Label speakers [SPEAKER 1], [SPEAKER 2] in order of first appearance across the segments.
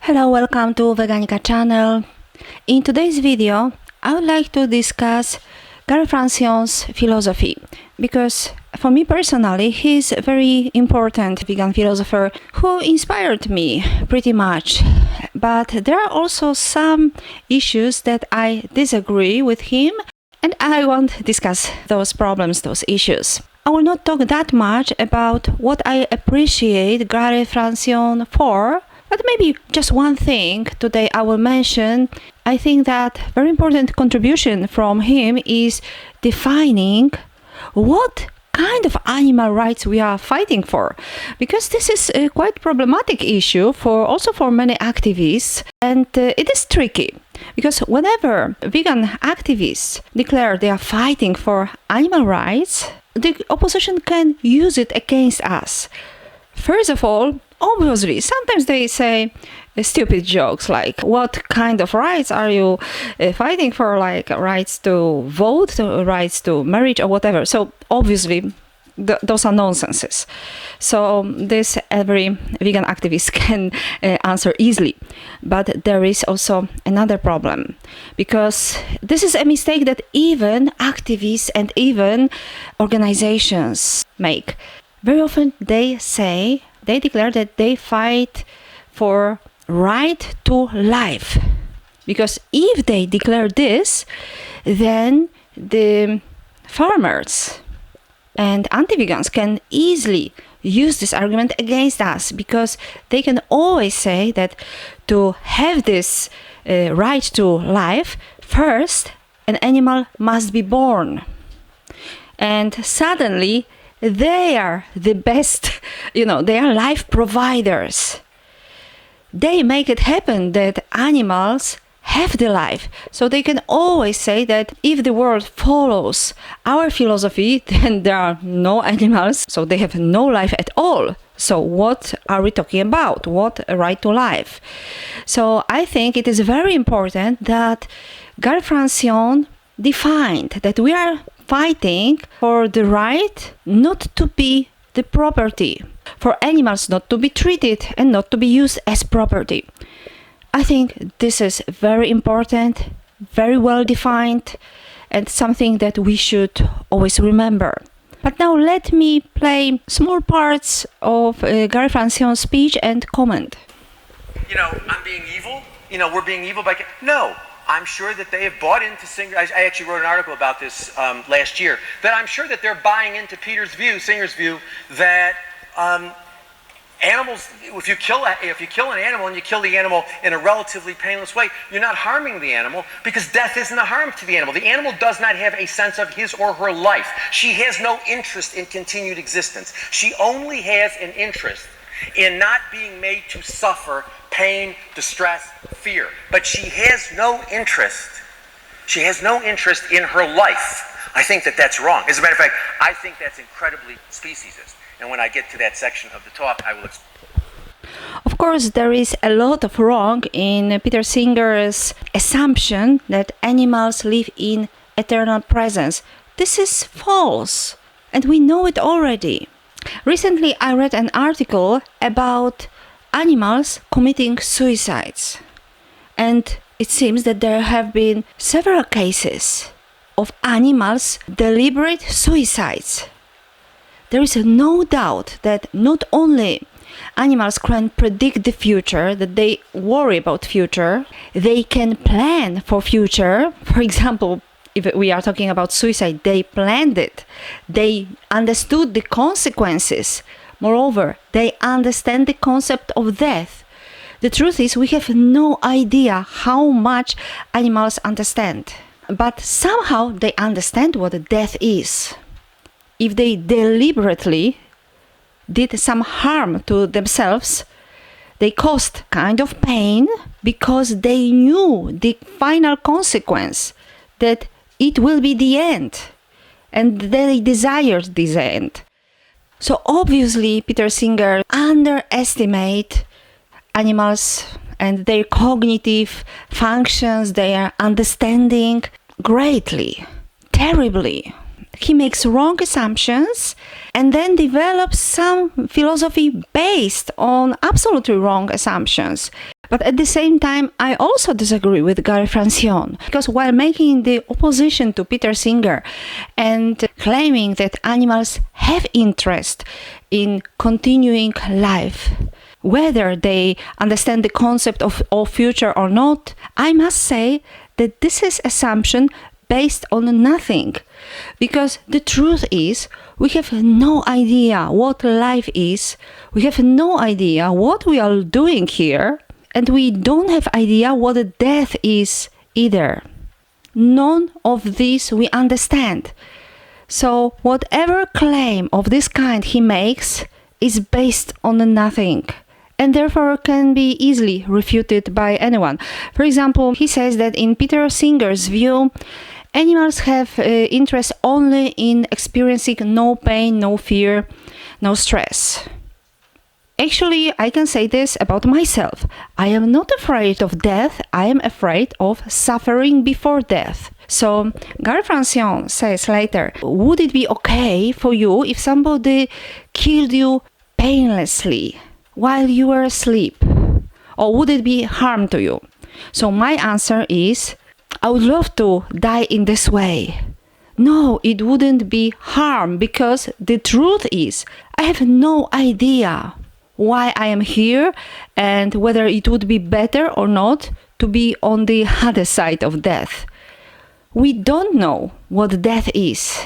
[SPEAKER 1] Hello, welcome to Veganica channel. In today's video, I would like to discuss Francione's philosophy because for me personally, he's a very important vegan philosopher who inspired me pretty much. But there are also some issues that I disagree with him, and I won't discuss those problems, those issues. I will not talk that much about what I appreciate Francione for, but maybe just one thing today I will mention. I think that very important contribution from him is defining what kind of animal rights we are fighting for, because this is a quite problematic issue for many activists, and it is tricky because whenever vegan activists declare they are fighting for animal rights, the opposition can use it against us. First of all, obviously, sometimes they say stupid jokes like, what kind of rights are you fighting for, like rights to vote, rights to marriage or whatever. So obviously, those are nonsenses. So this every vegan activist can answer easily. But there is also another problem, because this is a mistake that even activists and even organizations make. Very often they declare that they fight for right to life, because if they declare this, then the farmers and anti-vegans can easily use this argument against us, because they can always say that to have this right to life, first an animal must be born, and suddenly they are the best, they are life providers. They make it happen that animals have the life. So they can always say that if the world follows our philosophy, then there are no animals, so they have no life at all. So what are we talking about? What a right to life? So I think it is very important that Francione defined that we are fighting for the right not to be the property, for animals not to be treated and not to be used as property. I think this is very important, very well defined, and something that we should always remember. But now let me play small parts of Francione's speech and comment.
[SPEAKER 2] I'm being evil. We're being evil by... No. I'm sure that they have bought into Singer. I actually wrote an article about this last year. That I'm sure that they're buying into Singer's view, that animals. If you kill an animal and you kill the animal in a relatively painless way, you're not harming the animal, because death isn't a harm to the animal. The animal does not have a sense of his or her life. She has no interest in continued existence. She only has an interest in not being made to suffer pain, distress, fear. But she has no interest. She has no interest in her life. I think that that's wrong. As a matter of fact, I think that's incredibly speciesist. And when I get to that section of the talk, I will explain.
[SPEAKER 1] Of course, there is a lot of wrong in Peter Singer's assumption that animals live in eternal presence. This is false, and we know it already. Recently, I read an article about animals committing suicides, and it seems that there have been several cases of animals' deliberate suicides. There is no doubt that not only animals can predict the future, that they worry about future, they can plan for future. For example, if we are talking about suicide, they planned it. They understood the consequences. Moreover, they understand the concept of death. The truth is, we have no idea how much animals understand. But somehow they understand what death is. If they deliberately did some harm to themselves, they caused kind of pain because they knew the final consequence, that it will be the end, and they desired this end. So obviously Peter Singer underestimates animals and their cognitive functions, their understanding greatly, terribly. He makes wrong assumptions and then develops some philosophy based on absolutely wrong assumptions. But at the same time, I also disagree with Gary Francione, because while making the opposition to Peter Singer and claiming that animals have interest in continuing life, whether they understand the concept of future or not, I must say that this is assumption based on nothing. Because the truth is, we have no idea what life is, we have no idea what we are doing here, and we don't have idea what death is either. None of this we understand. So whatever claim of this kind he makes is based on nothing, and therefore can be easily refuted by anyone. For example, he says that in Peter Singer's view, animals have interest only in experiencing no pain, no fear, no stress. Actually, I can say this about myself. I am not afraid of death, I am afraid of suffering before death. So, Gary Francione says later, would it be okay for you if somebody killed you painlessly while you were asleep? Or would it be harm to you? So my answer is, I would love to die in this way. No, it wouldn't be harm, because the truth is, I have no idea why I am here and whether it would be better or not to be on the other side of death. We don't know what death is.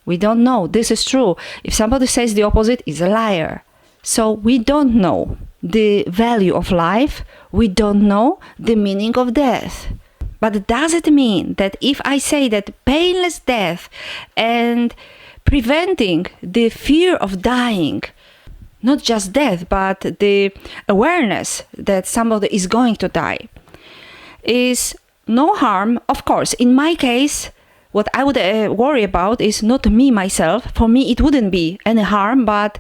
[SPEAKER 1] We don't know. This is true. If somebody says the opposite, is a liar. So we don't know the value of life. We don't know the meaning of death. But does it mean that if I say that painless death and preventing the fear of dying, not just death, but the awareness that somebody is going to die, is no harm? Of course, in my case, what I would worry about is not me myself. For me, it wouldn't be any harm, but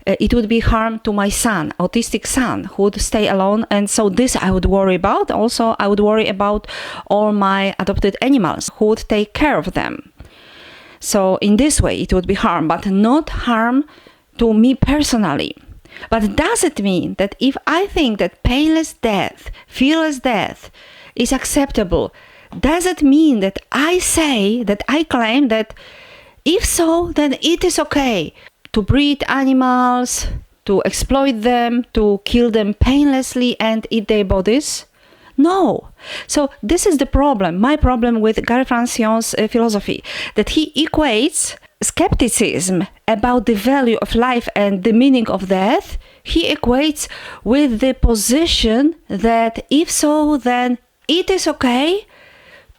[SPEAKER 1] it would be harm to my son, autistic son, who would stay alone. And so this I would worry about. Also, I would worry about all my adopted animals, who would take care of them. So in this way, it would be harm, but not harm to me personally. But does it mean that if I think that painless death, fearless death is acceptable, does it mean that I say, that I claim that if so, then it is okay to breed animals, to exploit them, to kill them painlessly and eat their bodies? No. So this is the problem, my problem with Gary Francione's philosophy, that he equates skepticism about the value of life and the meaning of death, he equates with the position that if so, then it is okay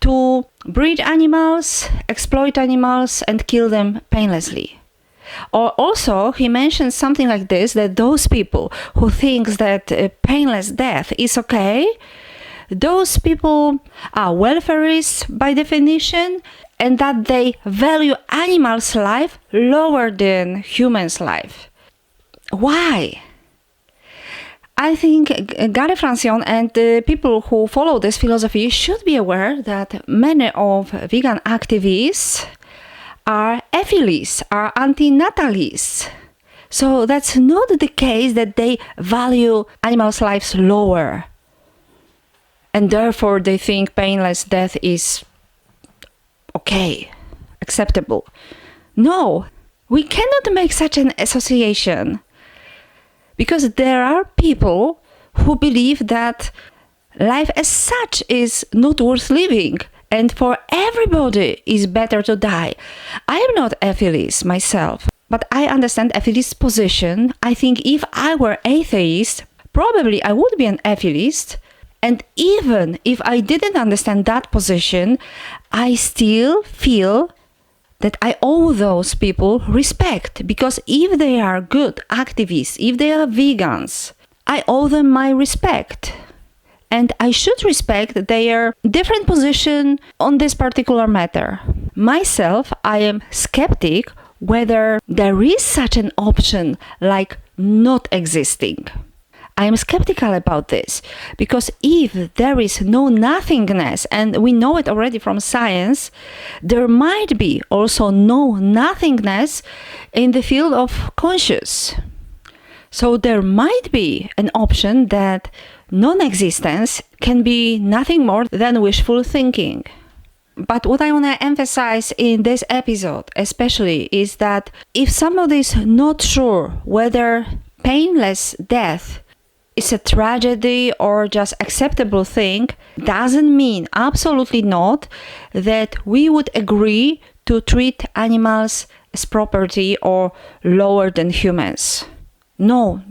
[SPEAKER 1] to breed animals, exploit animals, and kill them painlessly. Or also, he mentions something like this, that those people who think that painless death is okay, those people are welfarists by definition, and that they value animals' life lower than humans' life. Why? I think Gary Francione and the people who follow this philosophy should be aware that many of vegan activists are aphilists, are antinatalists. So that's not the case that they value animals' lives lower, and therefore they think painless death is okay, acceptable. No, we cannot make such an association, because there are people who believe that life as such is not worth living, and for everybody is better to die. I am not atheist myself, but I understand atheist position. I think if I were atheist, probably I would be an atheist. And even if I didn't understand that position, I still feel that I owe those people respect, because if they are good activists, if they are vegans, I owe them my respect. And I should respect their different position on this particular matter. Myself, I am skeptic whether there is such an option like not existing. I am skeptical about this, because if there is no nothingness, and we know it already from science, there might be also no nothingness in the field of conscious. So there might be an option that non-existence can be nothing more than wishful thinking. But what I want to emphasize in this episode especially is that if somebody is not sure whether painless death is a tragedy or just acceptable thing, doesn't mean, absolutely not, that we would agree to treat animals as property or lower than humans. No.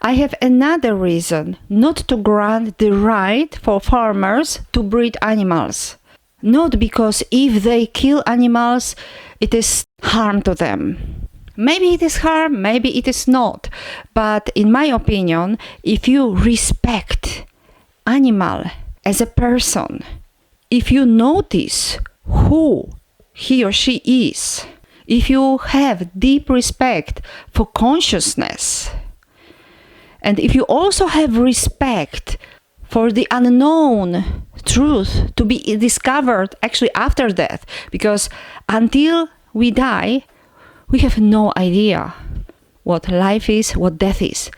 [SPEAKER 1] I have another reason not to grant the right for farmers to breed animals. Not because if they kill animals, it is harm to them. Maybe it is harm, maybe it is not. But in my opinion, if you respect animal as a person, if you notice who he or she is, if you have deep respect for consciousness, and if you also have respect for the unknown truth to be discovered actually after death, because until we die, we have no idea what life is, what death is.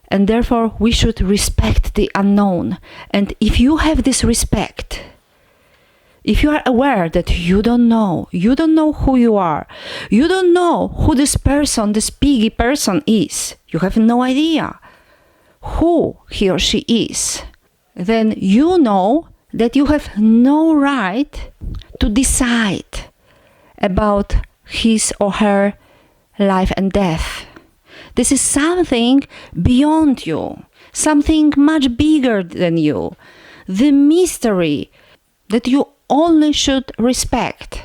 [SPEAKER 1] And therefore, we should respect the unknown. And if you have this respect, if you are aware that you don't know who you are, you don't know who this person, this piggy person is, you have no idea who he or she is, then you know that you have no right to decide about his or her life and death. This is something beyond you, something much bigger than you, the mystery that you only should respect.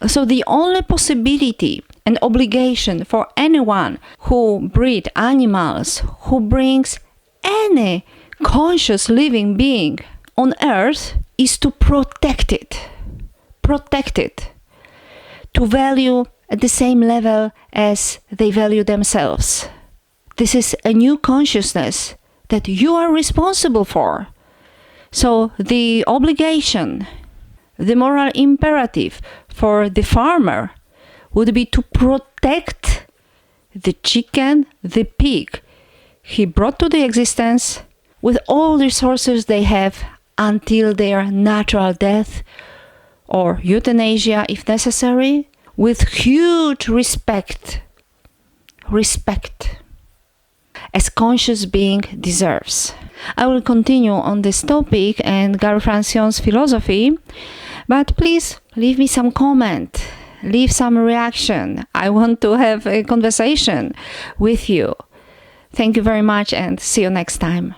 [SPEAKER 1] So the only possibility and obligation for anyone who breeds animals, who brings any conscious living being on earth, is to protect it. Protect it. To value at the same level as they value themselves. This is a new consciousness that you are responsible for. So the obligation, the moral imperative for the farmer would be to protect the chicken, the pig he brought to the existence with all the resources they have until their natural death or euthanasia if necessary, with huge respect as conscious being deserves. I will continue on this topic and Gary Francione's philosophy, but please leave me some comment, leave some reaction. I want to have a conversation with you. Thank you very much and see you next time.